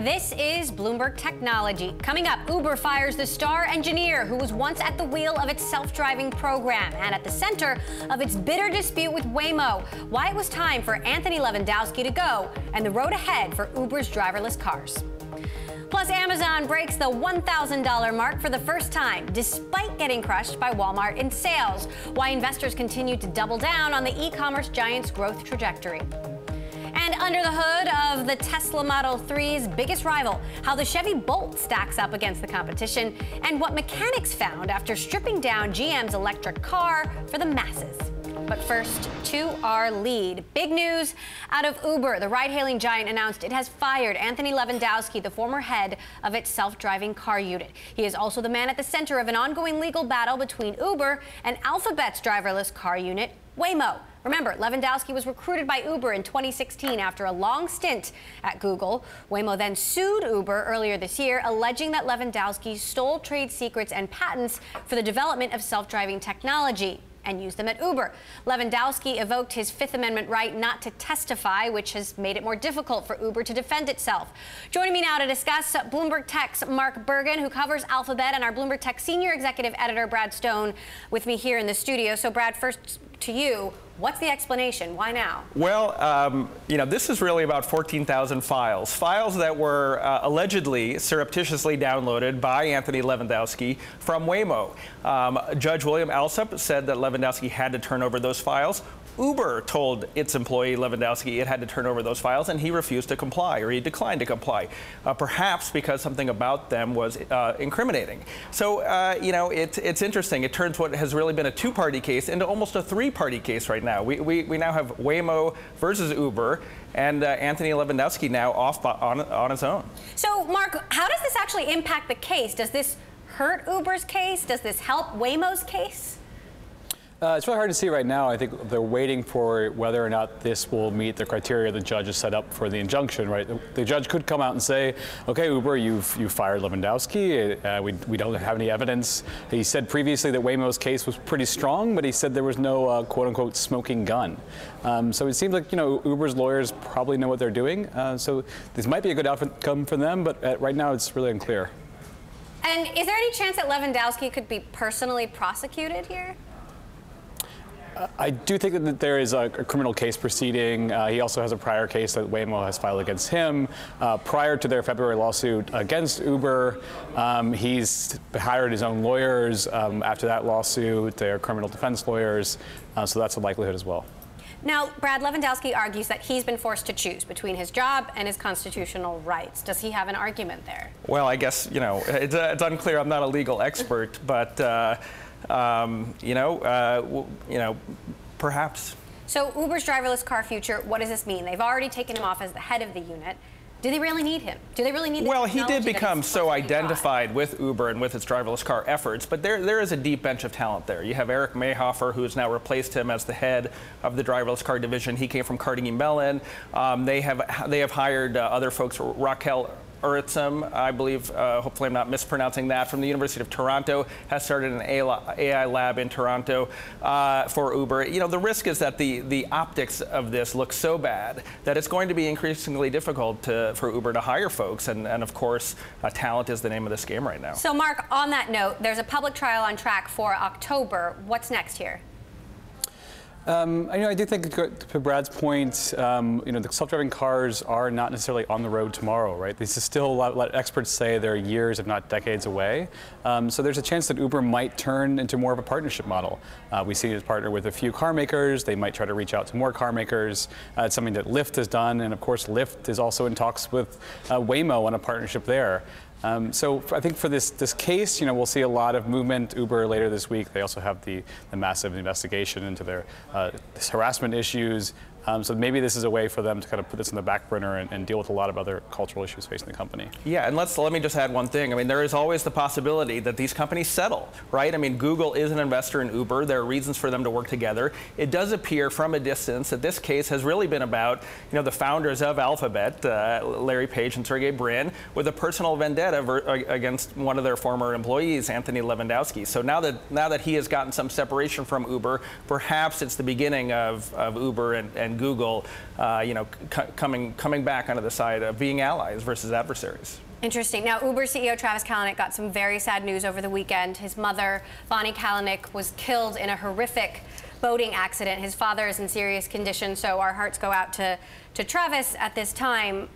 This is Bloomberg Technology. Coming up, Uber fires the star engineer who was once at the wheel of its self-driving program and at the center of its bitter dispute with Waymo. Why it was time for Anthony Levandowski to go and the road ahead for Uber's driverless cars. Plus, Amazon breaks the $1,000 mark for the first time, despite getting crushed by Walmart in sales. Why investors continue to double down on the e-commerce giant's growth trajectory. And under the hood of the Tesla Model 3's biggest rival, how the Chevy Bolt stacks up against the competition, and what mechanics found after stripping down GM's electric car for the masses. But first, to our lead. Big news out of Uber. The ride-hailing giant announced it has fired Anthony Levandowski, the former head of its self-driving car unit. He is also the man at the center of an ongoing legal battle between Uber and Alphabet's driverless car unit, Waymo. Remember, Levandowski was recruited by Uber in 2016 after a long stint at Google. Waymo then sued Uber earlier this year, alleging that Levandowski stole trade secrets and patents for the development of self-driving technology and used them at Uber. Levandowski evoked his Fifth Amendment right not to testify, which has made it more difficult for Uber to defend itself. Joining me now to discuss, Bloomberg Tech's Mark Bergen, who covers Alphabet, and our Bloomberg Tech senior executive editor, Brad Stone, with me here in the studio. So, Brad, first to you. What's the explanation? Why now? Well, this is really about 14,000 files that were allegedly surreptitiously downloaded by Anthony Levandowski from Waymo. Judge William Alsup said that Levandowski had to turn over those files. Uber told its employee Levandowski it had to turn over those files, and he refused to comply, or he declined to comply, perhaps because something about them was incriminating. So, it's interesting. It turns what has really been a two-party case into almost a three-party case right now. We now have Waymo versus Uber, and Anthony Levandowski now off on his own. So, Mark, how does this actually impact the case? Does this hurt Uber's case? Does this help Waymo's case? It's really hard to see right now. I think they're waiting for whether or not this will meet the criteria the judge has set up for the injunction, right? The judge could come out and say, okay, Uber, you've fired Levandowski. We don't have any evidence. He said previously that Waymo's case was pretty strong, but he said there was no quote unquote smoking gun. So it seems like, Uber's lawyers probably know what they're doing. So this might be a good outcome for them, but right now it's really unclear. And is there any chance that Levandowski could be personally prosecuted here? I do think that there is a criminal case proceeding. He also has a prior case that Waymo has filed against him. Prior to their February lawsuit against Uber, he's hired his own lawyers. After that lawsuit, they're criminal defense lawyers. So that's a likelihood as well. Now, Brad, Levandowski argues that he's been forced to choose between his job and his constitutional rights. Does he have an argument there? Well, I guess, it's unclear. I'm not a legal expert, but perhaps. So Uber's driverless car future, what does this mean? They've already taken him off as the head of the unit. Do they really need him? Do they really need? Well, he did become so identified with Uber and with its driverless car efforts, but there is a deep bench of talent there. You have Eric Mayhofer, who has now replaced him as the head of the driverless car division. He came from Carnegie Mellon. They have hired other folks, Raquel Uritzum, I believe, hopefully I'm not mispronouncing that, from the University of Toronto, has started an AI lab in Toronto for Uber. The risk is that the optics of this look so bad that it's going to be increasingly difficult for Uber to hire folks, and of course, talent is the name of this game right now. So, Mark, on that note, there's a public trial on track for October. What's next here? I do think, to Brad's point, the self-driving cars are not necessarily on the road tomorrow, right? This is still what experts say they're years, if not decades away. So there's a chance that Uber might turn into more of a partnership model. We see it partner with a few car makers. They might try to reach out to more car makers. It's something that Lyft has done, and of course, Lyft is also in talks with Waymo on a partnership there. So I think for this case, we'll see a lot of movement. Uber later this week. They also have the massive investigation into their harassment issues. So maybe this is a way for them to kind of put this in the back burner and deal with a lot of other cultural issues facing the company. Yeah, and let me just add one thing. I mean, there is always the possibility that these companies settle, right? I mean, Google is an investor in Uber. There are reasons for them to work together. It does appear from a distance that this case has really been about, the founders of Alphabet, Larry Page and Sergey Brin, with a personal vendetta against one of their former employees, Anthony Levandowski. So now that he has gotten some separation from Uber, perhaps it's the beginning of Uber and Google, coming back onto the side of being allies versus adversaries. Interesting. Now, Uber CEO Travis Kalanick got some very sad news over the weekend. His mother, Bonnie Kalanick, was killed in a horrific boating accident. His father is in serious condition, so our hearts go out to Travis at this time.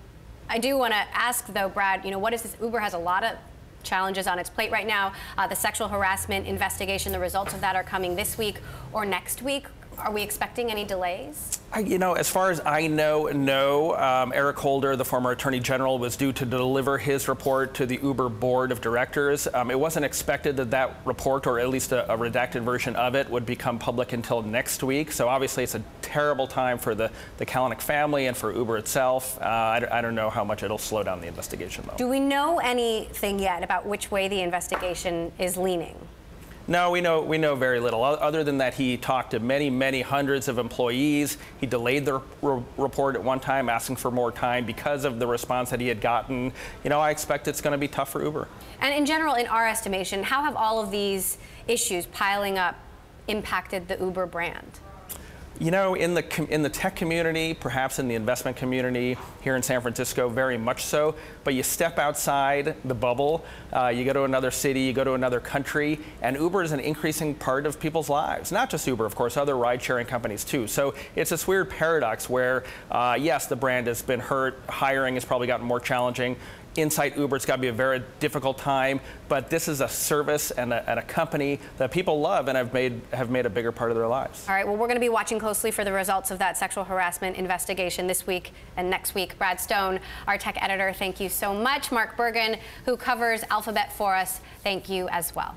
I do want to ask, though, Brad, what is this? Uber has a lot of challenges on its plate right now. The sexual harassment investigation, the results of that are coming this week or next week. Are we expecting any delays? As far as I know, no. Eric Holder, the former attorney general, was due to deliver his report to the Uber board of directors. It wasn't expected that report, or at least a redacted version of it, would become public until next week. So obviously it's a terrible time for the Kalanick family and for Uber itself. I don't know how much it'll slow down the investigation, though. Do we know anything yet about which way the investigation is leaning? No, we know very little. Other than that, he talked to many hundreds of employees. He delayed the report at one time, asking for more time because of the response that he had gotten. I expect it's going to be tough for Uber. And in general, in our estimation, how have all of these issues piling up impacted the Uber brand? In the tech community, perhaps in the investment community here in San Francisco, very much so. But you step outside the bubble, you go to another city, you go to another country, and Uber is an increasing part of people's lives. Not just Uber, of course, other ride-sharing companies too. So it's this weird paradox where, yes, the brand has been hurt, hiring has probably gotten more challenging. Inside Uber, it's got to be a very difficult time, but this is a service and a company that people love and have made a bigger part of their lives. All right, well, we're going to be watching closely for the results of that sexual harassment investigation this week and next week. Brad Stone, our tech editor, thank you so much. Mark Bergen, who covers Alphabet for us, thank you as well.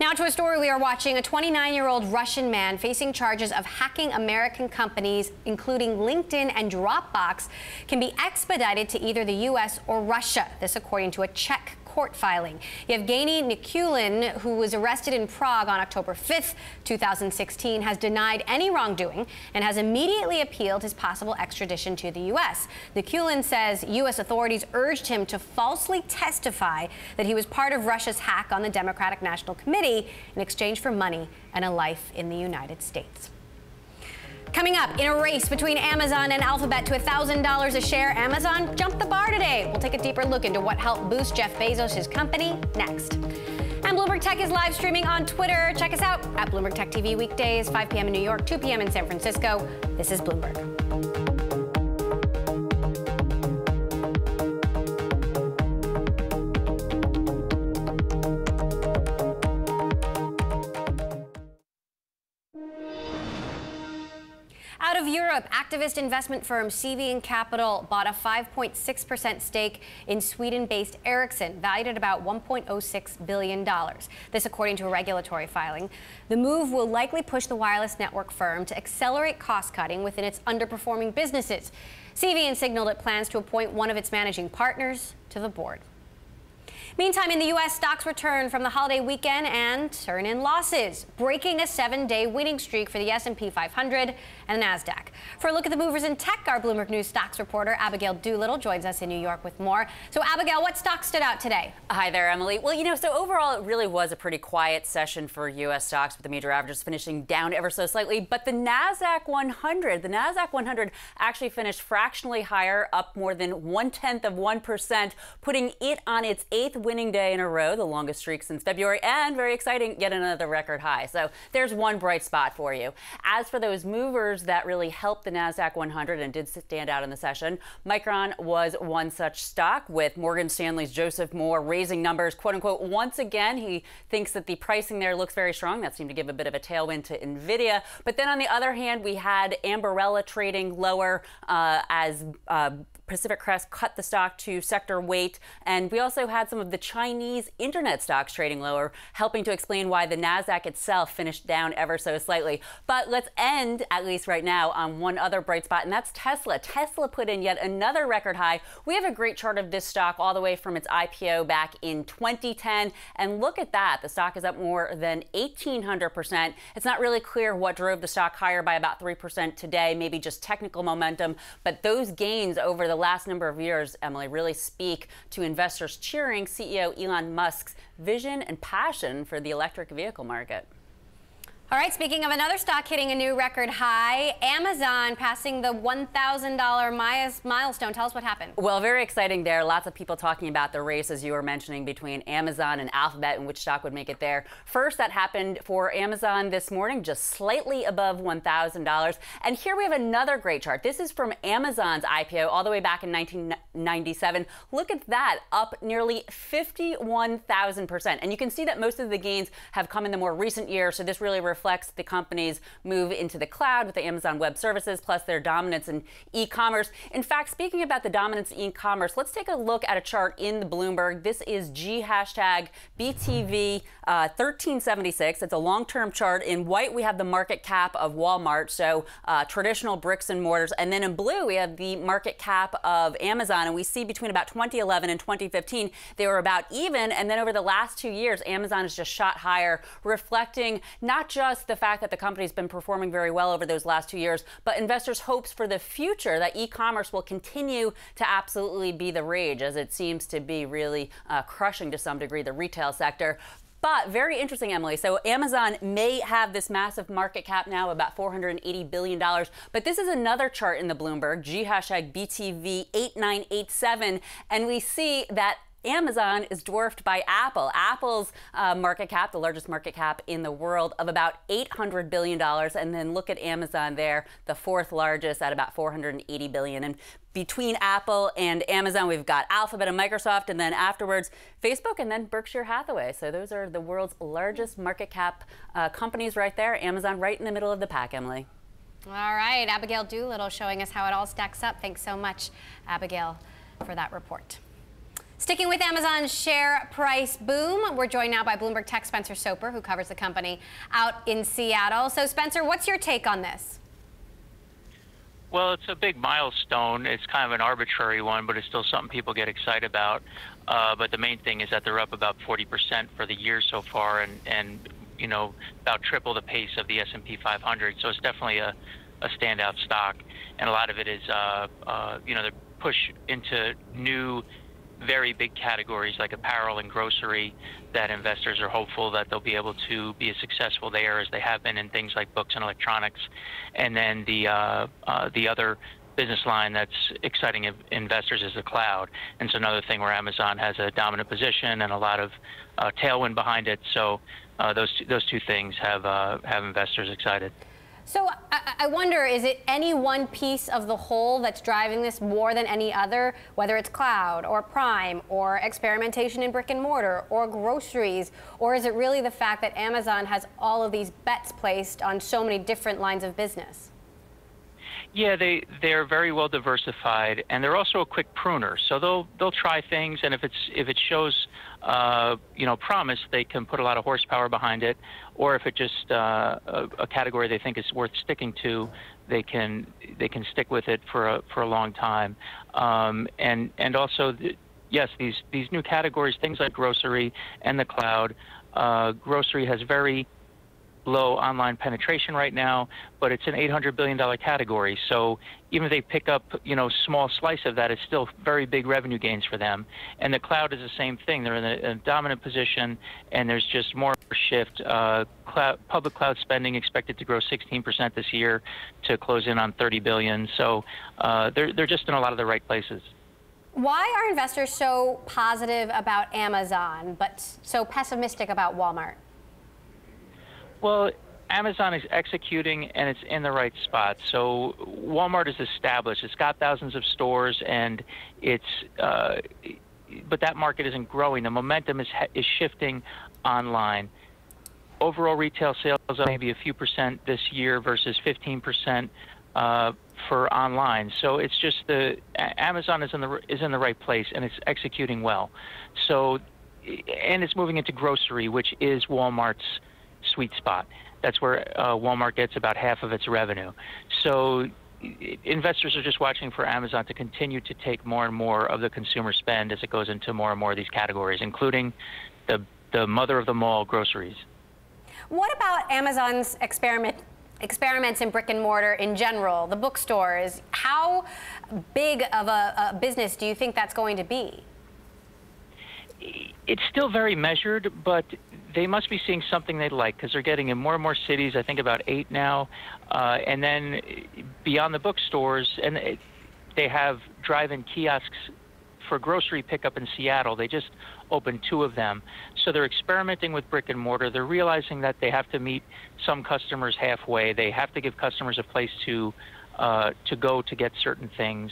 Now to a story we are watching. A 29-year-old Russian man facing charges of hacking American companies, including LinkedIn and Dropbox, can be expedited to either the U.S. or Russia. This according to a Czech court filing. Yevgeny Nikulin, who was arrested in Prague on October 5th, 2016, has denied any wrongdoing and has immediately appealed his possible extradition to the U.S. Nikulin says U.S. authorities urged him to falsely testify that he was part of Russia's hack on the Democratic National Committee in exchange for money and a life in the United States. Coming up, in a race between Amazon and Alphabet to $1,000 a share, Amazon jumped the bar today. We'll take a deeper look into what helped boost Jeff Bezos' company next. And Bloomberg Tech is live streaming on Twitter. Check us out at Bloomberg Tech TV weekdays, 5 p.m. in New York, 2 p.m. in San Francisco. This is Bloomberg. Out of Europe, activist investment firm CV Capital bought a 5.6% stake in Sweden-based Ericsson, valued at about $1.06 billion. This according to a regulatory filing. The move will likely push the wireless network firm to accelerate cost-cutting within its underperforming businesses. CV signaled it plans to appoint one of its managing partners to the board. Meantime, in the U.S., stocks return from the holiday weekend and turn in losses, breaking a 7-day winning streak for the S&P 500 and the NASDAQ. For a look at the movers in tech, our Bloomberg News stocks reporter Abigail Doolittle joins us in New York with more. So, Abigail, what stocks stood out today? Hi there, Emily. Well, so overall, it really was a pretty quiet session for U.S. stocks, with the major averages finishing down ever so slightly. But the NASDAQ 100 actually finished fractionally higher, up more than 0.1%, putting it on its 8th winning day in a row, the longest streak since February, and very exciting, yet another record high. So there's one bright spot for you. As for those movers that really helped the NASDAQ 100 and did stand out in the session, Micron was one such stock, with Morgan Stanley's Joseph Moore raising numbers, quote unquote, once again. He thinks that the pricing there looks very strong. That seemed to give a bit of a tailwind to NVIDIA. But then on the other hand, we had Ambarella trading lower as Pacific Crest cut the stock to sector weight. And we also had some of the Chinese internet stocks trading lower, helping to explain why the Nasdaq itself finished down ever so slightly. But let's end, at least right now, on one other bright spot, and that's Tesla. Tesla put in yet another record high. We have a great chart of this stock all the way from its IPO back in 2010. And look at that. The stock is up more than 1,800%. It's not really clear what drove the stock higher by about 3% today, maybe just technical momentum. But those gains over the last number of years, Emily, really speak to investors cheering CEO Elon Musk's vision and passion for the electric vehicle market. All right, speaking of another stock hitting a new record high, Amazon passing the $1,000 milestone. Tell us what happened. Well, very exciting there. Lots of people talking about the race, as you were mentioning, between Amazon and Alphabet and which stock would make it there. First, that happened for Amazon this morning, just slightly above $1,000. And here we have another great chart. This is from Amazon's IPO all the way back in 1997. Look at that, up nearly 51,000%. And you can see that most of the gains have come in the more recent years. So this really reflects the company's move into the cloud with the Amazon Web Services, plus their dominance in e-commerce. In fact, speaking about the dominance in e-commerce, let's take a look at a chart in the Bloomberg. This is G#BTV 1376. It's a long-term chart. In white, we have the market cap of Walmart, so traditional bricks and mortars. And then in blue, we have the market cap of Amazon. And we see between about 2011 and 2015, they were about even. And then over the last 2 years, Amazon has just shot higher, reflecting not just the fact that the company's been performing very well over those last 2 years, but investors' hopes for the future that e-commerce will continue to absolutely be the rage, as it seems to be really crushing to some degree the retail sector. But very interesting, Emily. So Amazon may have this massive market cap now, about $480 billion. But this is another chart in the Bloomberg, G#BTV 8987. And we see that Amazon is dwarfed by Apple. Apple's market cap, the largest market cap in the world, of about $800 billion. And then look at Amazon there, the fourth largest at about $480 billion. And between Apple and Amazon, we've got Alphabet and Microsoft, and then afterwards Facebook, and then Berkshire Hathaway. So those are the world's largest market cap companies right there. Amazon right in the middle of the pack, Emily. All right, Abigail Doolittle showing us how it all stacks up. Thanks so much, Abigail, for that report. Sticking with Amazon's share price boom, we're joined now by Bloomberg Tech Spencer Soper, who covers the company out in Seattle. So, Spencer, what's your take on this? Well, it's a big milestone. It's kind of an arbitrary one, but it's still something people get excited about. But the main thing is that they're up about 40% for the year so far, and you know, about triple the pace of the S&P 500. So it's definitely a standout stock, and a lot of it is you know, the push into new, very big categories like apparel and grocery that investors are hopeful that they'll be able to be as successful there as they have been in things like books and electronics. And then the other business line that's exciting investors is the cloud. And so another thing where Amazon has a dominant position and a lot of tailwind behind it. So those two things have investors excited. So I wonder, is it any one piece of the whole that's driving this more than any other, whether it's cloud or Prime or experimentation in brick and mortar or groceries, or is it really the fact that Amazon has all of these bets placed on so many different lines of business? Yeah, they're very well diversified, and they're also a quick pruner. So they'll try things, and if it shows you know, promise, they can put a lot of horsepower behind it. Or if it just a category they think is worth sticking to, they can stick with it for a long time. And also, yes, these new categories, things like grocery and the cloud. Grocery has very low online penetration right now, but it's an $800 billion category. So even if they pick up, you know, small slice of that, it's still very big revenue gains for them. And the cloud is the same thing. They're in a dominant position, and there's just more shift. Public cloud spending expected to grow 16% this year to close in on $30 billion. So they're just in a lot of the right places. Why are investors so positive about Amazon, but so pessimistic about Walmart? Well, Amazon is executing, and it's in the right spot. So Walmart is established. It's got thousands of stores, and but that market isn't growing. The momentum is shifting online. Overall retail sales are maybe a few percent this year versus 15% for online. So it's just Amazon is in the right place, and it's executing well. So, and it's moving into grocery, which is Walmart's sweet spot. That's where Walmart gets about half of its revenue. So investors are just watching for Amazon to continue to take more and more of the consumer spend as it goes into more and more of these categories, including the mother of them all, groceries. What about Amazon's experiments in brick and mortar in general, the bookstores? How big of a business do you think that's going to be? It's still very measured, but they must be seeing something they like, because they're getting in more and more cities, I think about 8 now. And then beyond the bookstores, and they have drive-in kiosks for grocery pickup in Seattle. They just opened 2 of them. So they're experimenting with brick and mortar. They're realizing that they have to meet some customers halfway. They have to give customers a place to go to get certain things.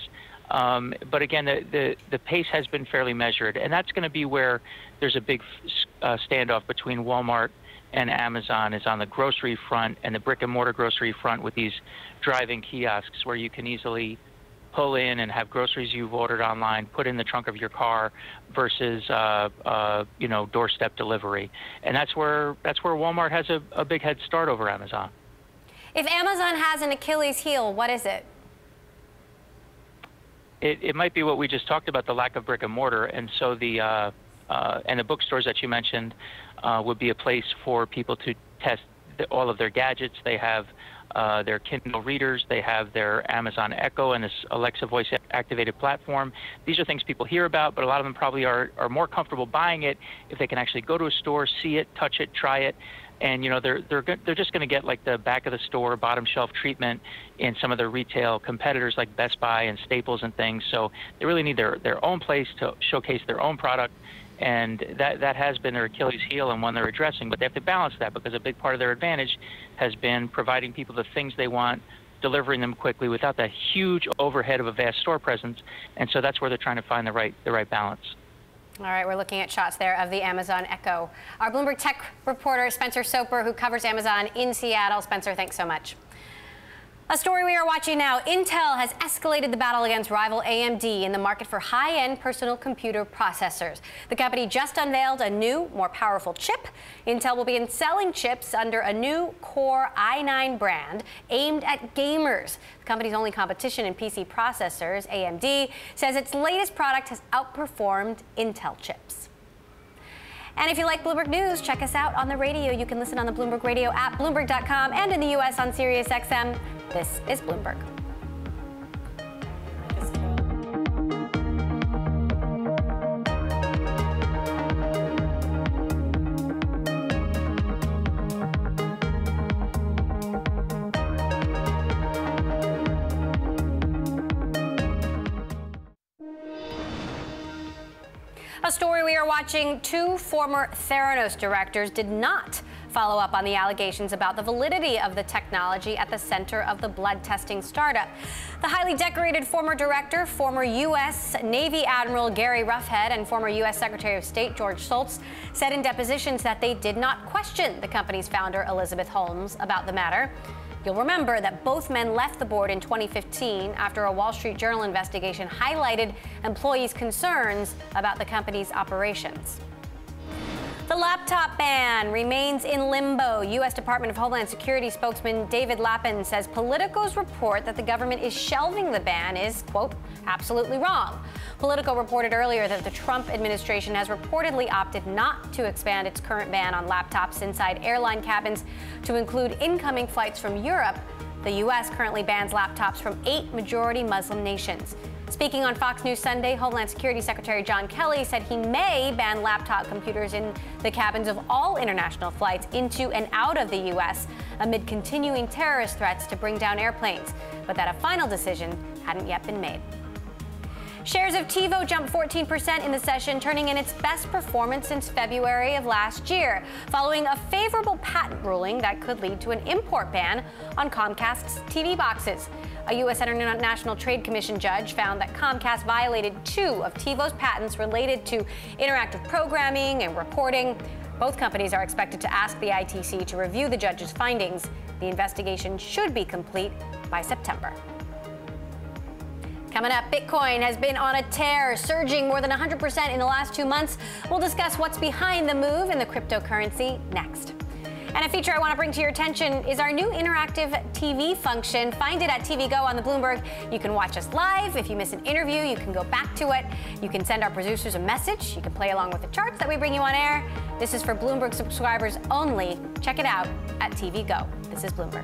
But again, the pace has been fairly measured, and that's going to be where there's a big standoff between Walmart and Amazon, is on the grocery front and the brick and mortar grocery front, with these drive-in kiosks where you can easily pull in and have groceries you've ordered online put in the trunk of your car versus doorstep delivery. And that's where Walmart has a big head start over Amazon. If Amazon has an Achilles heel, what is it? It might be what we just talked about, the lack of brick and mortar, and so the bookstores that you mentioned would be a place for people to test all of their gadgets. They have their Kindle readers, they have their Amazon Echo and this Alexa voice-activated platform. These are things people hear about, but a lot of them probably are more comfortable buying it if they can actually go to a store, see it, touch it, try it. And they're just going to get like the back of the store, bottom shelf treatment in some of their retail competitors like Best Buy and Staples and things. So they really need their own place to showcase their own product, and that has been their Achilles heel and one they're addressing. But they have to balance that, because a big part of their advantage has been providing people the things they want, delivering them quickly without that huge overhead of a vast store presence. And so that's where they're trying to find the right balance. All right, we're looking at shots there of the Amazon Echo. Our Bloomberg Tech reporter, Spencer Soper, who covers Amazon in Seattle. Spencer, thanks so much. A story we are watching now. Intel has escalated the battle against rival AMD in the market for high-end personal computer processors. The company just unveiled a new, more powerful chip. Intel will begin selling chips under a new Core i9 brand aimed at gamers. The company's only competition in PC processors, AMD, says its latest product has outperformed Intel chips. And if you like Bloomberg News, check us out on the radio. You can listen on the Bloomberg Radio app, Bloomberg.com, and in the U.S. on SiriusXM. This is Bloomberg. A story we are watching. 2 former Theranos directors did not follow up on the allegations about the validity of the technology at the center of the blood testing startup. The highly decorated former director, former U.S. Navy Admiral Gary Roughead, and former U.S. Secretary of State George Shultz said in depositions that they did not question the company's founder, Elizabeth Holmes, about the matter. You'll remember that both men left the board in 2015 after a Wall Street Journal investigation highlighted employees' concerns about the company's operations. The laptop ban remains in limbo. U.S. Department of Homeland Security spokesman David Lappin says Politico's report that the government is shelving the ban is, quote, absolutely wrong. Politico reported earlier that the Trump administration has reportedly opted not to expand its current ban on laptops inside airline cabins to include incoming flights from Europe. The U.S. currently bans laptops from 8 majority Muslim nations. Speaking on Fox News Sunday, Homeland Security Secretary John Kelly said he may ban laptop computers in the cabins of all international flights into and out of the U.S. amid continuing terrorist threats to bring down airplanes, but that a final decision hadn't yet been made. Shares of TiVo jumped 14% in the session, turning in its best performance since February of last year, following a favorable patent ruling that could lead to an import ban on Comcast's TV boxes. A U.S. International Trade Commission judge found that Comcast violated 2 of TiVo's patents related to interactive programming and reporting. Both companies are expected to ask the ITC to review the judge's findings. The investigation should be complete by September. Coming up, Bitcoin has been on a tear, surging more than 100% in the last 2 months. We'll discuss what's behind the move in the cryptocurrency next. And a feature I want to bring to your attention is our new interactive TV function. Find it at TV Go on the Bloomberg. You can watch us live. If you miss an interview, you can go back to it. You can send our producers a message. You can play along with the charts that we bring you on air. This is for Bloomberg subscribers only. Check it out at TV Go. This is Bloomberg.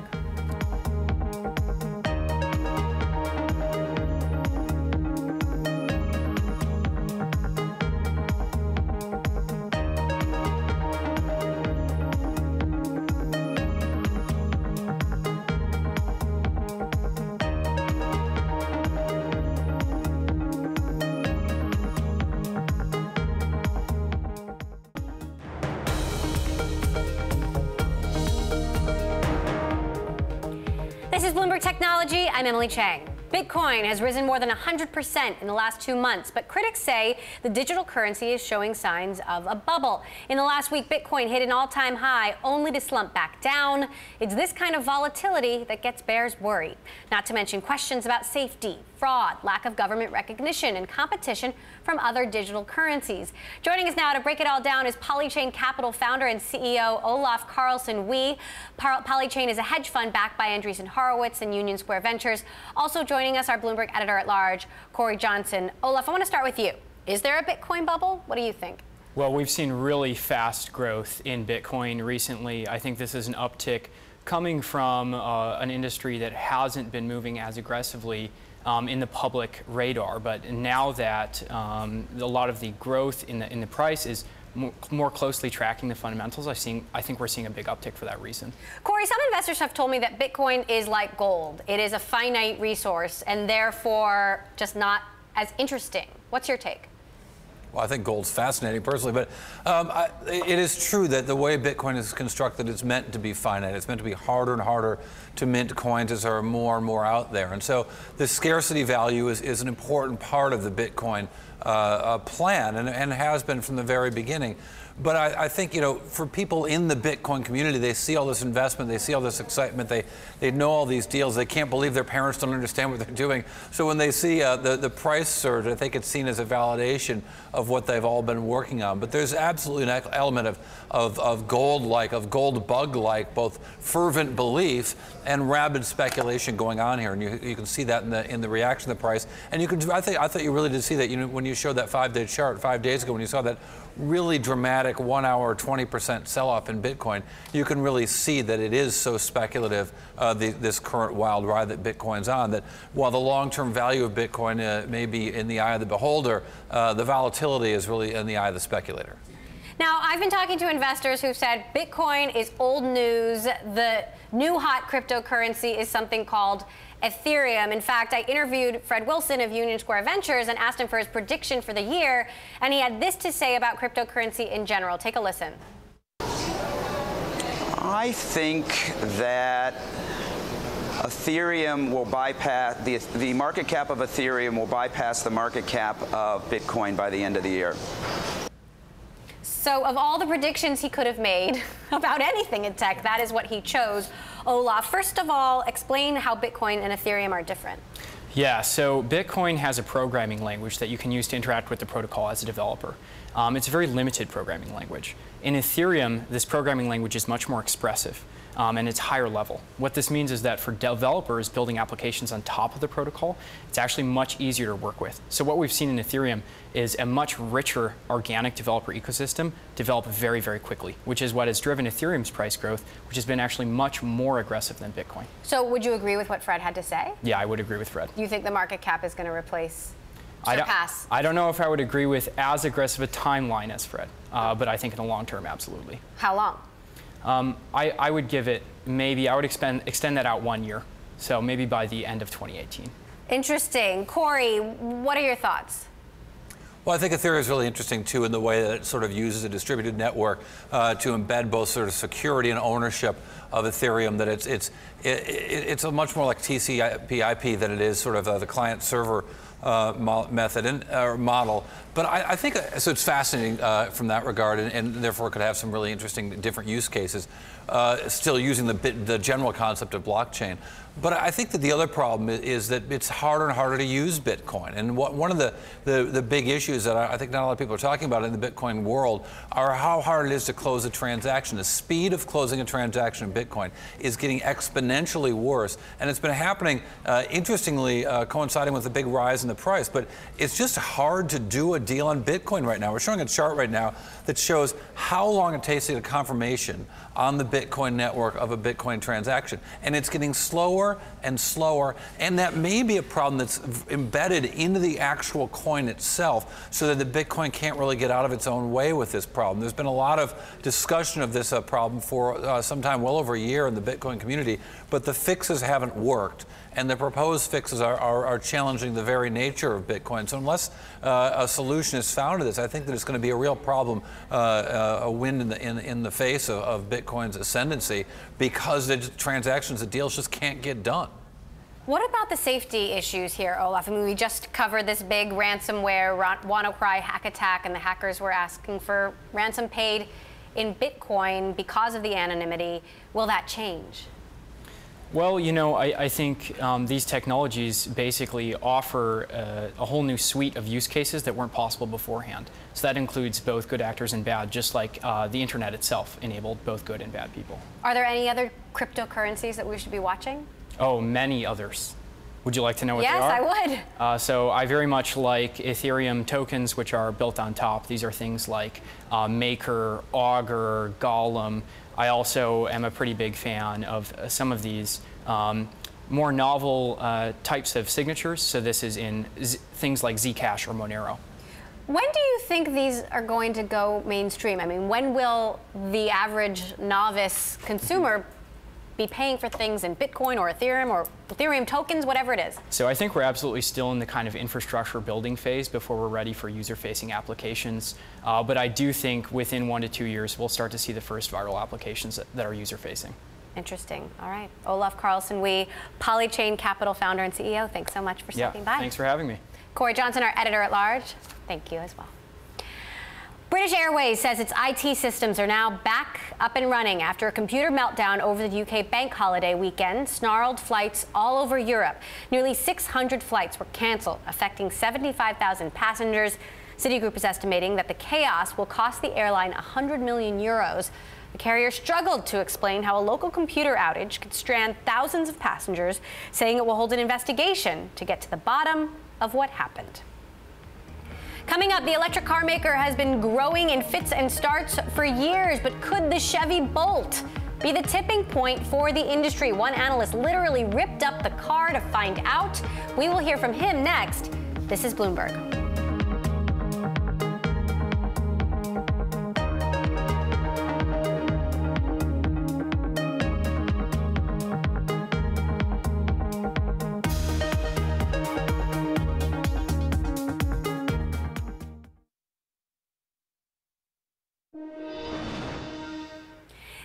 This is Bloomberg Technology. I'm Emily Chang. Bitcoin has risen more than 100% in the last 2 months, but critics say the digital currency is showing signs of a bubble. In the last week, Bitcoin hit an all-time high, only to slump back down. It's this kind of volatility that gets bears worried, not to mention questions about safety, fraud, lack of government recognition, and competition from other digital currencies. Joining us now to break it all down is Polychain Capital founder and CEO Olaf Carlson-Wee. Polychain is a hedge fund backed by Andreessen Horowitz and Union Square Ventures. Also joining us, our Bloomberg editor-at-large, Corey Johnson. Olaf, I want to start with you. Is there a Bitcoin bubble? What do you think? Well, we've seen really fast growth in Bitcoin recently. I think this is an uptick coming from an industry that hasn't been moving as aggressively in the public radar. But now that a lot of the growth in the price is more closely tracking the fundamentals, I think we're seeing a big uptick for that reason. Corey, some investors have told me that Bitcoin is like gold. It is a finite resource and therefore just not as interesting. What's your take? Well, I think gold's fascinating personally, but it is true that the way Bitcoin is constructed, it's meant to be finite. It's meant to be harder and harder to mint coins as there are more and more out there. And so the scarcity value is an important part of the Bitcoin plan and has been from the very beginning. But I think, you know, for people in the Bitcoin community, they see all this investment, they see all this excitement, they know all these deals, they can't believe their parents don't understand what they're doing. So when they see the price surge, I think it's seen as a validation of what they've all been working on. But there's absolutely an element of gold-like, of gold bug-like, both fervent belief and rabid speculation going on here. And you can see that in the reaction to the price. And you can, I thought you really did see that, you know, when you showed that 5-day chart 5 days ago, when you saw that really dramatic 1 hour 20% sell-off in Bitcoin, you can really see that it is so speculative, this current wild ride that Bitcoin's on, that while the long-term value of Bitcoin may be in the eye of the beholder, the volatility is really in the eye of the speculator. Now, I've been talking to investors who've said Bitcoin is old news. The new hot cryptocurrency is something called Ethereum. In fact, I interviewed Fred Wilson of Union Square Ventures and asked him for his prediction for the year, and he had this to say about cryptocurrency in general. Take a listen. I think that Ethereum will bypass, the market cap of Ethereum will bypass the market cap of Bitcoin by the end of the year. So of all the predictions he could have made about anything in tech, that is what he chose. Olaf, first of all, explain how Bitcoin and Ethereum are different. Yeah, so Bitcoin has a programming language that you can use to interact with the protocol as a developer. It's a very limited programming language. In Ethereum, this programming language is much more expressive. And it's higher level. What this means is that for developers building applications on top of the protocol, it's actually much easier to work with. So what we've seen in Ethereum is a much richer organic developer ecosystem develop very, very quickly, which is what has driven Ethereum's price growth, which has been actually much more aggressive than Bitcoin. So would you agree with what Fred had to say? Yeah, I would agree with Fred. You think the market cap is going to surpass? I don't know if I would agree with as aggressive a timeline as Fred, but I think in the long term, absolutely. How long? I would give it maybe, I would extend that out 1 year. So maybe by the end of 2018. Interesting. Corey, what are your thoughts? Well, I think Ethereum is really interesting, too, in the way that it sort of uses a distributed network to embed both sort of security and ownership of Ethereum, that it's a much more like TCP/IP than it is sort of the client-server method or model. But I think so. It's fascinating from that regard, and therefore could have some really interesting different use cases. Still using the general concept of blockchain. But I think that the other problem is that it's harder and harder to use Bitcoin. And one of the big issues that I think not a lot of people are talking about in the Bitcoin world are how hard it is to close a transaction. The speed of closing a transaction in Bitcoin is getting exponentially worse. And it's been happening, interestingly, coinciding with the big rise in the price. But it's just hard to do a deal on Bitcoin right now. We're showing a chart right now that shows how long it takes to get a confirmation on the Bitcoin network of a Bitcoin transaction. And it's getting slower and slower, and that may be a problem that's embedded into the actual coin itself, so that the Bitcoin can't really get out of its own way with this problem. There's been a lot of discussion of this problem for some time, well over a year in the Bitcoin community, but the fixes haven't worked. And the proposed fixes are challenging the very nature of Bitcoin. So unless a solution is found to this, I think that it's going to be a real problem, a wind in the face of Bitcoin's ascendancy, because the transactions, the deals just can't get done. What about the safety issues here, Olaf? I mean, we just covered this big ransomware WannaCry hack attack, and the hackers were asking for ransom paid in Bitcoin because of the anonymity. Will that change? Well, you know, I think these technologies basically offer a whole new suite of use cases that weren't possible beforehand. So that includes both good actors and bad, just like the internet itself enabled both good and bad people. Are there any other cryptocurrencies that we should be watching? Oh, many others. Would you like to know what they are? Yes, I would. So I very much like Ethereum tokens, which are built on top. These are things like Maker, Augur, Golem. I also am a pretty big fan of some of these more novel types of signatures. So this is in things like Zcash or Monero. When do you think these are going to go mainstream? I mean, when will the average novice consumer be paying for things in Bitcoin or Ethereum tokens, whatever it is? So I think we're absolutely still in the kind of infrastructure building phase before we're ready for user-facing applications. But I do think within 1 to 2 years, we'll start to see the first viral applications that are user-facing. Interesting. All right. Olaf Carlson-Wee, Polychain Capital founder and CEO, thanks so much for stopping by. Thanks for having me. Corey Johnson, our editor-at-large, thank you as well. British Airways says its IT systems are now back up and running after a computer meltdown over the UK bank holiday weekend snarled flights all over Europe. Nearly 600 flights were cancelled, affecting 75,000 passengers. Citigroup is estimating that the chaos will cost the airline 100 million euros. The carrier struggled to explain how a local computer outage could strand thousands of passengers, saying it will hold an investigation to get to the bottom of what happened. Coming up, the electric car maker has been growing in fits and starts for years, but could the Chevy Bolt be the tipping point for the industry? One analyst literally ripped up the car to find out. We will hear from him next. This is Bloomberg.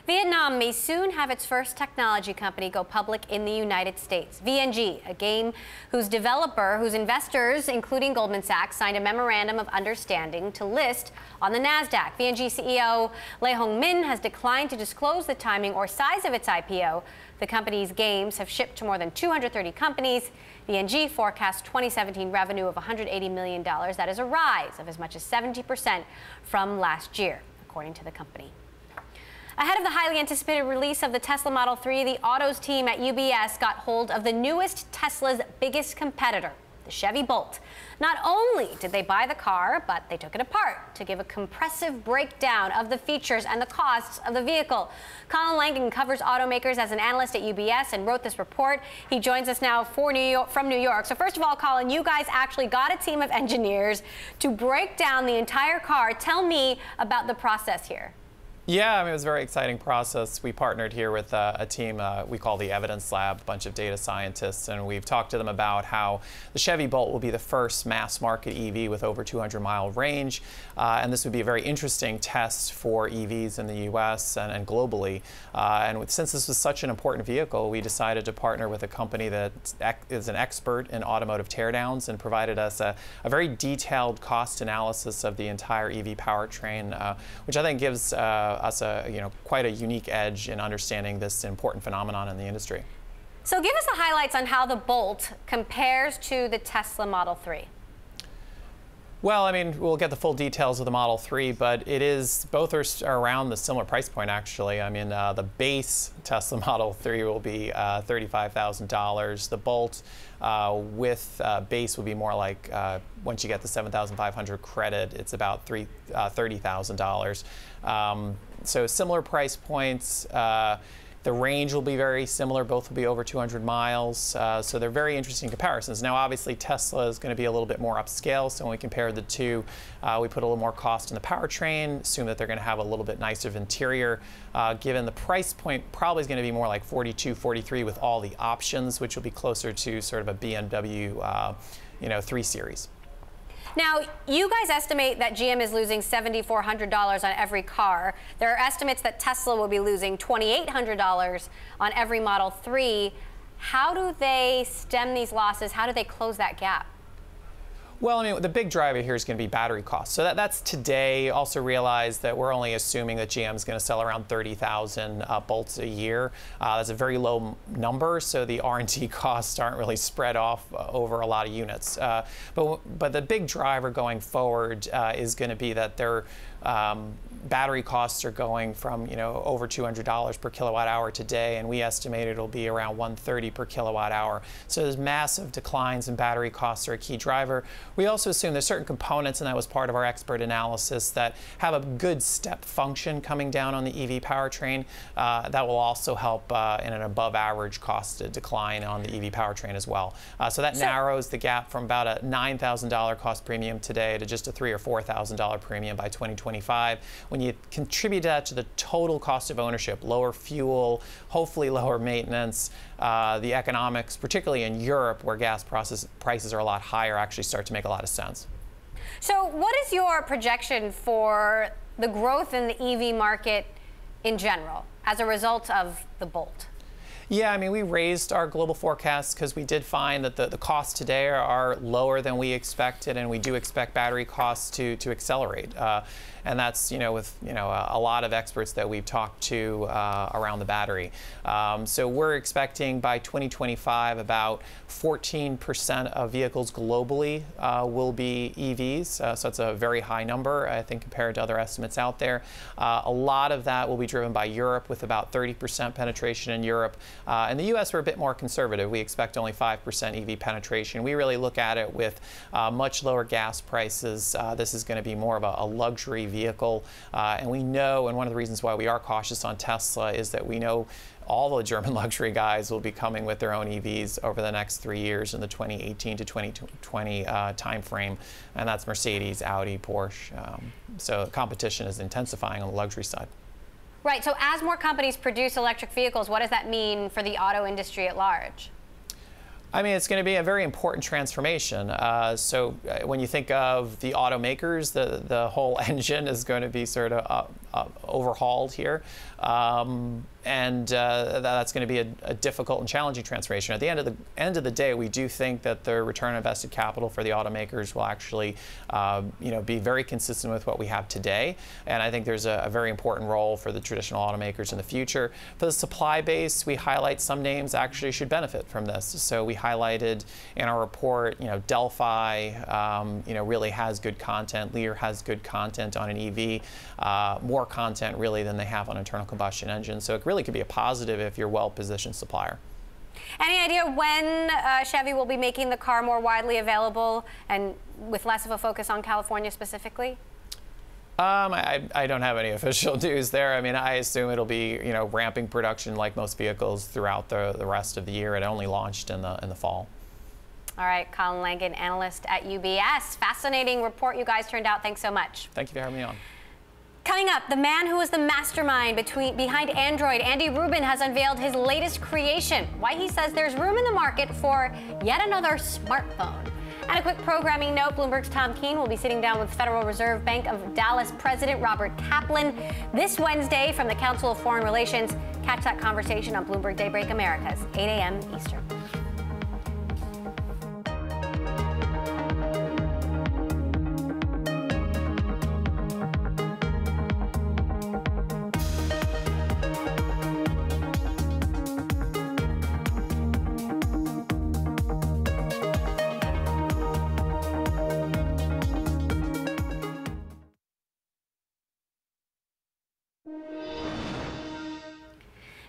Vietnam may soon have its first technology company go public in the United States. VNG, a game whose investors, including Goldman Sachs, signed a memorandum of understanding to list on the NASDAQ. VNG CEO Lê Hồng Minh has declined to disclose the timing or size of its IPO. The company's games have shipped to more than 230 companies. VNG forecasts 2017 revenue of $180 million. That is a rise of as much as 70% from last year, according to the company. Ahead of the highly anticipated release of the Tesla Model 3, the autos team at UBS got hold of the newest Tesla's biggest competitor, the Chevy Bolt. Not only did they buy the car, but they took it apart to give a comprehensive breakdown of the features and the costs of the vehicle. Colin Langan covers automakers as an analyst at UBS and wrote this report. He joins us now from New York. So first of all, Colin, you guys actually got a team of engineers to break down the entire car. Tell me about the process here. Yeah, I mean, it was a very exciting process. We partnered here with a team we call the Evidence Lab, a bunch of data scientists, and we've talked to them about how the Chevy Bolt will be the first mass market EV with over 200-mile range, and this would be a very interesting test for EVs in the U.S. and globally. Since this was such an important vehicle, we decided to partner with a company that is an expert in automotive teardowns and provided us a very detailed cost analysis of the entire EV powertrain, which I think gives us quite a unique edge in understanding this important phenomenon in the industry. So give us the highlights on how the Bolt compares to the Tesla Model 3. Well, I mean, we'll get the full details of the Model 3, but both are around the similar price point, actually. I mean, the base Tesla Model 3 will be $35,000. The Bolt with base will be more like, once you get the $7,500 credit, it's about $30,000. So similar price points. The range will be very similar. Both will be over 200 miles. So they're very interesting comparisons. Now, obviously, Tesla is going to be a little bit more upscale. So when we compare the two, we put a little more cost in the powertrain, assume that they're going to have a little bit nicer of interior. Given the price point, probably is going to be more like 42, 43 with all the options, which will be closer to sort of a BMW 3 Series. Now, you guys estimate that GM is losing $7,400 on every car. There are estimates that Tesla will be losing $2,800 on every Model 3. How do they stem these losses? How do they close that gap? Well, I mean, the big driver here is going to be battery costs. So that's today. Also realize that we're only assuming that GM is going to sell around 30,000 Bolts a year. That's a very low number, so the R&D costs aren't really spread off over a lot of units. But the big driver going forward is going to be that their battery costs are going from over $200 per kilowatt hour today, and we estimate it'll be around $130 per kilowatt hour. So there's massive declines in battery costs are a key driver. We also assume there's certain components, and that was part of our expert analysis, that have a good step function coming down on the EV powertrain. That will also help in an above average cost decline on the EV powertrain as well. So that narrows the gap from about a $9,000 cost premium today to just a $3,000 or $4,000 premium by 2025. When you contribute that to the total cost of ownership, lower fuel, hopefully lower maintenance, the economics, particularly in Europe where gas prices are a lot higher, actually start to make a lot of sense. So what is your projection for the growth in the EV market in general as a result of the Bolt? Yeah, I mean, we raised our global forecasts because we did find that the costs today are lower than we expected, and we do expect battery costs to accelerate. And that's, with, a lot of experts that we've talked to around the battery. So we're expecting by 2025 about 14% of vehicles globally will be EVs. So it's a very high number, I think, compared to other estimates out there. A lot of that will be driven by Europe, with about 30% penetration in Europe. In the U.S., we're a bit more conservative. We expect only 5% EV penetration. We really look at it with much lower gas prices. This is going to be more of a luxury vehicle. And we know, and one of the reasons why we are cautious on Tesla is that we know all the German luxury guys will be coming with their own EVs over the next 3 years in the 2018 to 2020 timeframe. And that's Mercedes, Audi, Porsche. So competition is intensifying on the luxury side. Right. So as more companies produce electric vehicles, what does that mean for the auto industry at large? I mean, it's going to be a very important transformation. So when you think of the automakers, the whole engine is going to be sort of overhauled here. And that's going to be a difficult and challenging transformation. At the end of the day, we do think that the return on invested capital for the automakers will actually, be very consistent with what we have today. And I think there's a very important role for the traditional automakers in the future. For the supply base, we highlight some names actually should benefit from this. So we highlighted in our report, Delphi, really has good content. Lear has good content on an EV, more content really than they have on internal combustion engines. So it really could be a positive if you're a well-positioned supplier. Any idea when Chevy will be making the car more widely available and with less of a focus on California specifically? I don't have any official news there. I mean, I assume it'll be, ramping production like most vehicles throughout the rest of the year. It only launched in the fall. All right, Colin Langan, analyst at UBS. Fascinating report you guys turned out. Thanks so much. Thank you for having me on. Coming up, the man who was the mastermind behind Android, Andy Rubin, has unveiled his latest creation. Why he says there's room in the market for yet another smartphone. And a quick programming note, Bloomberg's Tom Keene will be sitting down with Federal Reserve Bank of Dallas President Robert Kaplan this Wednesday from the Council of Foreign Relations. Catch that conversation on Bloomberg Daybreak Americas, 8 a.m. Eastern.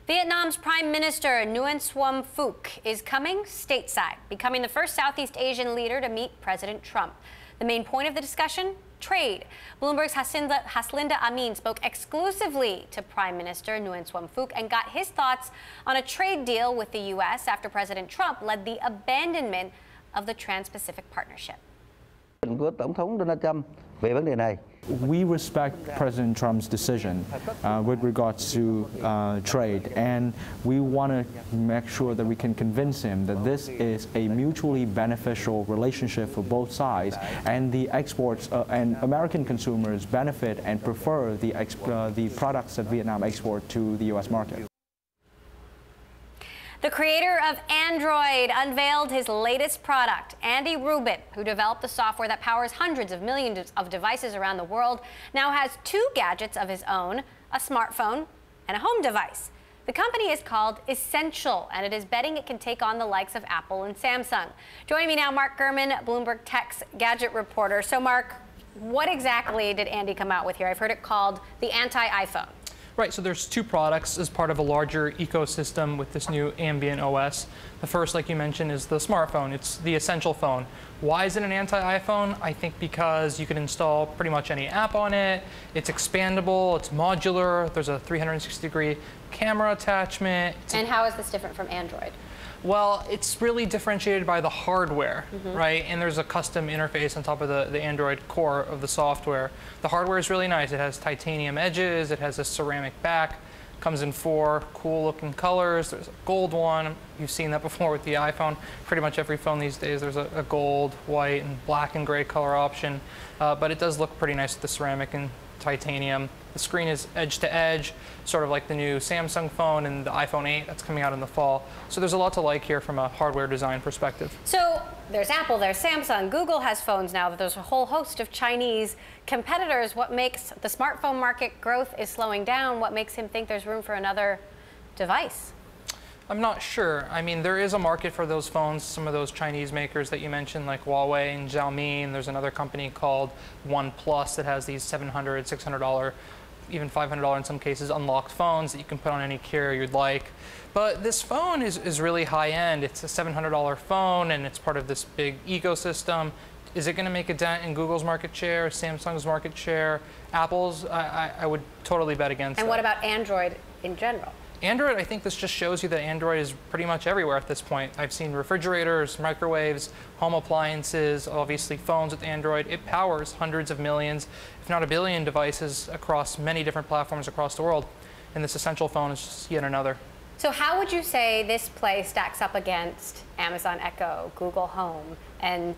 Vietnam's Prime Minister Nguyen Xuan Phuc is coming stateside, becoming the first Southeast Asian leader to meet President Trump. The main point of the discussion? Trade. Bloomberg's Haslinda Amin spoke exclusively to Prime Minister Nguyen Xuan Phuc and got his thoughts on a trade deal with the U.S. after President Trump led the abandonment of the Trans-Pacific Partnership. Của Tổng thống Donald Trump về vấn đề này. We respect President Trump's decision with regards to trade, and we want to make sure that we can convince him that this is a mutually beneficial relationship for both sides, and the exports and American consumers benefit and prefer the products that Vietnam export to the U.S. market. The creator of Android unveiled his latest product. Andy Rubin, who developed the software that powers hundreds of millions of devices around the world, now has two gadgets of his own, a smartphone and a home device. The company is called Essential, and it is betting it can take on the likes of Apple and Samsung. Joining me now, Mark Gurman, Bloomberg Tech's gadget reporter. So, Mark, what exactly did Andy come out with here? I've heard it called the anti-iPhone. Right, so there's two products as part of a larger ecosystem with this new ambient OS. The first, like you mentioned, is the smartphone. It's the Essential phone. Why is it an anti-iPhone? I think because you can install pretty much any app on it. It's expandable, it's modular, there's a 360-degree camera attachment. And how is this different from Android? Well, it's really differentiated by the hardware, right? And there's a custom interface on top of the Android core of the software. The hardware is really nice. It has titanium edges. It has a ceramic back. Comes in 4 cool-looking colors. There's a gold one. You've seen that before with the iPhone. Pretty much every phone these days, there's a gold, white, and black and gray color option. But it does look pretty nice with the ceramic and titanium. The screen is edge-to-edge, sort of like the new Samsung phone and the iPhone 8 that's coming out in the fall. So there's a lot to like here from a hardware design perspective. So there's Apple, there's Samsung, Google has phones now, but there's a whole host of Chinese competitors. What makes the smartphone market growth is slowing down? What makes him think there's room for another device? I'm not sure. I mean, there is a market for those phones, some of those Chinese makers that you mentioned, like Huawei and Xiaomi, and there's another company called OnePlus that has these $700, $600, even $500 in some cases, unlocked phones that you can put on any carrier you'd like. But this phone is really high-end. It's a $700 phone, and it's part of this big ecosystem. Is it going to make a dent in Google's market share, Samsung's market share, Apple's? I would totally bet against that. And what about Android in general? Android, I think this just shows you that Android is pretty much everywhere at this point. I've seen refrigerators, microwaves, home appliances, obviously phones with Android. It powers hundreds of millions, if not a billion devices across many different platforms across the world. And this Essential phone is just yet another. So how would you say this play stacks up against Amazon Echo, Google Home, and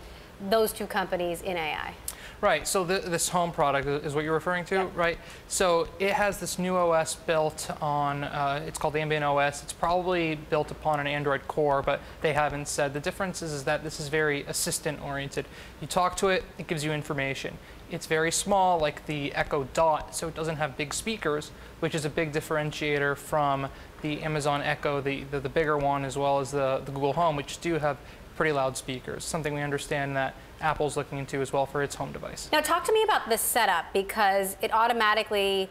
those two companies in AI? Right, so this home product is what you're referring to, right? So it has this new OS built on, it's called the Ambient OS. It's probably built upon an Android core, but they haven't said. The difference is that this is very assistant-oriented. You talk to it, it gives you information. It's very small, like the Echo Dot, so it doesn't have big speakers, which is a big differentiator from the Amazon Echo, the bigger one, as well as the Google Home, which do have pretty loud speakers, something we understand that Apple's looking into as well for its home device. Now talk to me about this setup, because it automatically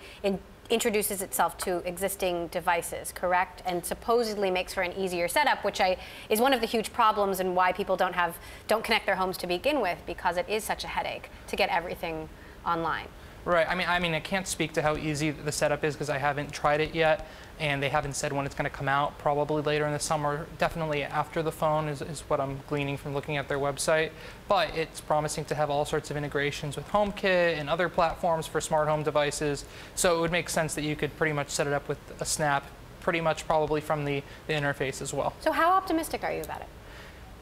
introduces itself to existing devices, correct? And supposedly makes for an easier setup, which is one of the huge problems and why people don't connect their homes to begin with, because it is such a headache to get everything online. Right. I mean, I can't speak to how easy the setup is because I haven't tried it yet, and they haven't said when it's going to come out. Probably later in the summer, definitely after the phone is what I'm gleaning from looking at their website. But it's promising to have all sorts of integrations with HomeKit and other platforms for smart home devices. So it would make sense that you could pretty much set it up with a snap, pretty much probably from the interface as well. So how optimistic are you about it?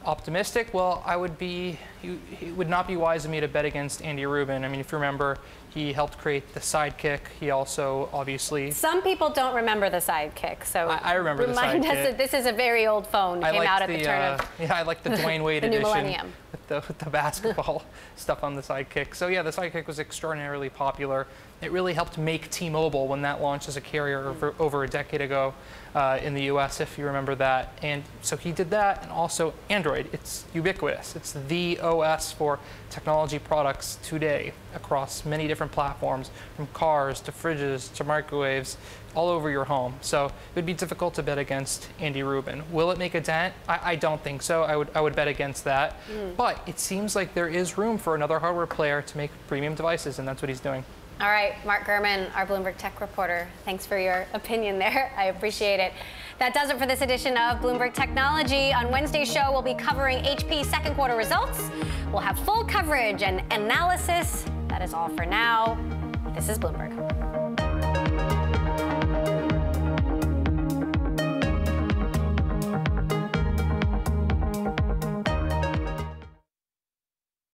Optimistic? Well, it would not be wise of me to bet against Andy Rubin. I mean, if you remember, he helped create the Sidekick. He also obviously... Some people don't remember the Sidekick, so I remember the Sidekick. Remind us that this is a very old phone. Came out at the turn of yeah, I like the Dwayne Wade the new edition millennium. with the basketball stuff on the Sidekick. So yeah, the Sidekick was extraordinarily popular. It really helped make T-Mobile when that launched as a carrier over a decade ago in the US, if you remember that. And so he did that, and also Android. It's ubiquitous. It's the OS for technology products today across many different platforms, from cars to fridges to microwaves, all over your home. So it would be difficult to bet against Andy Rubin. Will it make a dent? I don't think so. I would bet against that. But it seems like there is room for another hardware player to make premium devices, and that's what he's doing. All right, Mark Gurman, our Bloomberg Tech reporter. Thanks for your opinion there. I appreciate it. That does it for this edition of Bloomberg Technology. On Wednesday's show, we'll be covering HP's second quarter results. We'll have full coverage and analysis. That is all for now. This is Bloomberg.